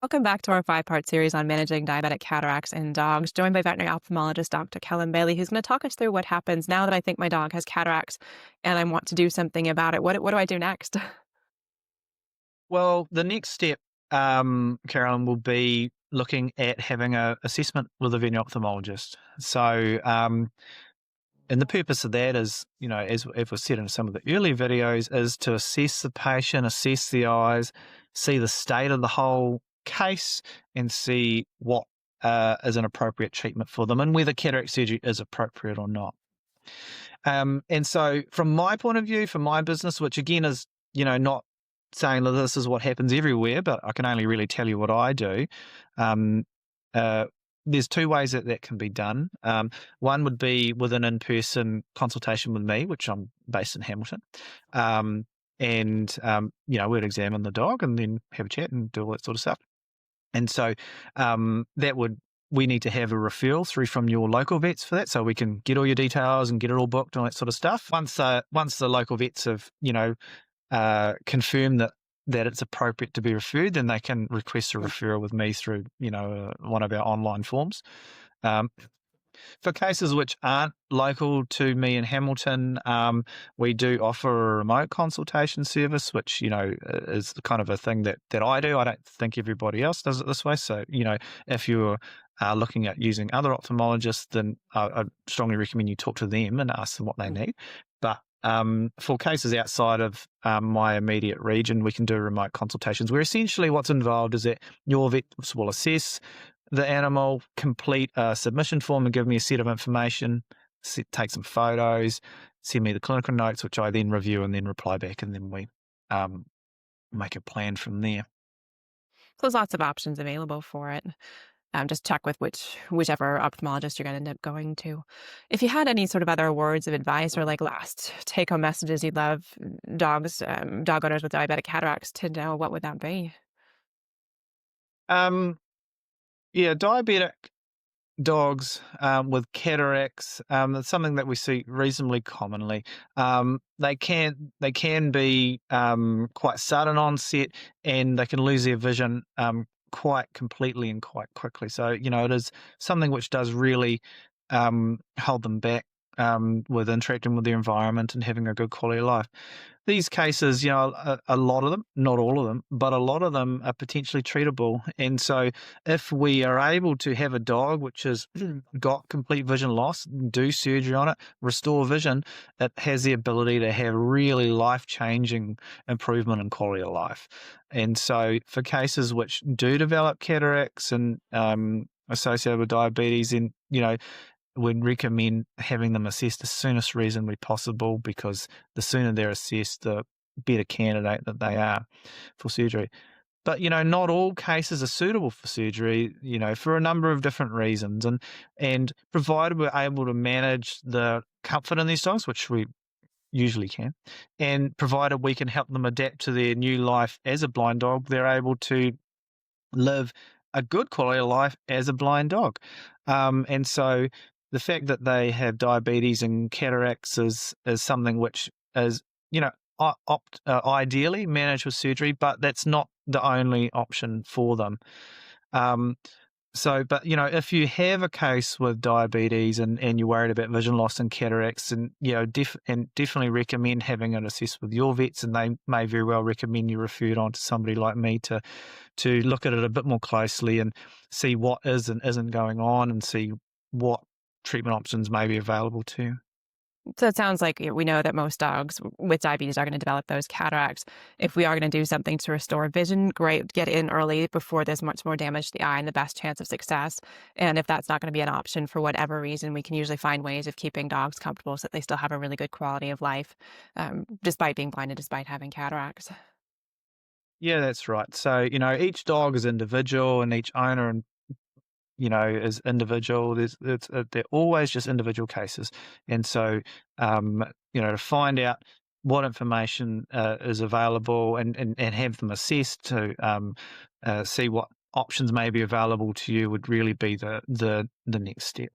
Welcome back to our five-part series on managing diabetic cataracts in dogs, joined by veterinary ophthalmologist Dr. Kellam Bayley, who's going to talk us through what happens now that I think my dog has cataracts and I want to do something about it. What do I do next? Well, the next step, Carolyn, will be looking at having a assessment with a veterinary ophthalmologist. And the purpose of that is, as was said in some of the earlier videos, is to assess the patient, assess the eyes, see the state of the whole case, and see what is an appropriate treatment for them and whether cataract surgery is appropriate or not. And so from my point of view, for my business, which again is, not saying that this is what happens everywhere, but I can only really tell you what I do. Um, uh, there's two ways that can be done. One would be with an in-person consultation with me, which I'm based in Hamilton. We'd examine the dog and then have a chat and do all that sort of stuff. And so we need to have a referral through from your local vets for that, so we can get all your details and get it all booked and all that sort of stuff. Once the local vets have, confirmed that it's appropriate to be referred, then they can request a referral with me through, one of our online forms. For cases which aren't local to me in Hamilton, we do offer a remote consultation service, which, is the kind of a thing that I do. I don't think everybody else does it this way. So, if you're looking at using other ophthalmologists, then I'd strongly recommend you talk to them and ask them what they need. But for cases outside of my immediate region, we can do remote consultations, where essentially what's involved is that your vet will assess the animal, complete a submission form and give me a set of information, take some photos, send me the clinical notes, which I then review and then reply back, and then we make a plan from there. So there's lots of options available for it. Just check with whichever ophthalmologist you're going to end up going to. If you had any sort of other words of advice or like last take-home messages you'd love dog owners with diabetic cataracts to know, what would that be? Um, yeah, diabetic dogs with cataracts, that's something that we see reasonably commonly. They can be quite sudden onset, and they can lose their vision quite completely and quite quickly. So, it is something which does really hold them back with interacting with their environment and having a good quality of life. These cases, a lot of them, not all of them, but a lot of them are potentially treatable. And so if we are able to have a dog which has got complete vision loss, do surgery on it, restore vision, it has the ability to have really life-changing improvement in quality of life. And so for cases which do develop cataracts and associated with diabetes, then, would recommend having them assessed as soon as reasonably possible, because the sooner they're assessed, the better candidate that they are for surgery. But, not all cases are suitable for surgery, for a number of different reasons. And provided we're able to manage the comfort in these dogs, which we usually can, and provided we can help them adapt to their new life as a blind dog, they're able to live a good quality of life as a blind dog. And so the fact that they have diabetes and cataracts is something which is, ideally managed with surgery, but that's not the only option for them. Um, but if you have a case with diabetes and you're worried about vision loss and cataracts, and definitely recommend having it assessed with your vets, and they may very well recommend you referred on to somebody like me to look at it a bit more closely and see what is and isn't going on, and see what treatment options may be available to you. So it sounds like we know that most dogs with diabetes are going to develop those cataracts. If we are going to do something to restore vision, great, get in early before there's much more damage to the eye and the best chance of success. And if that's not going to be an option for whatever reason, we can usually find ways of keeping dogs comfortable so that they still have a really good quality of life, despite being blind and despite having cataracts. Yeah, that's right. So, each dog is individual, and each owner and is individual. They're always just individual cases, and so to find out what information is available, and have them assessed to see what options may be available to you would really be the next step.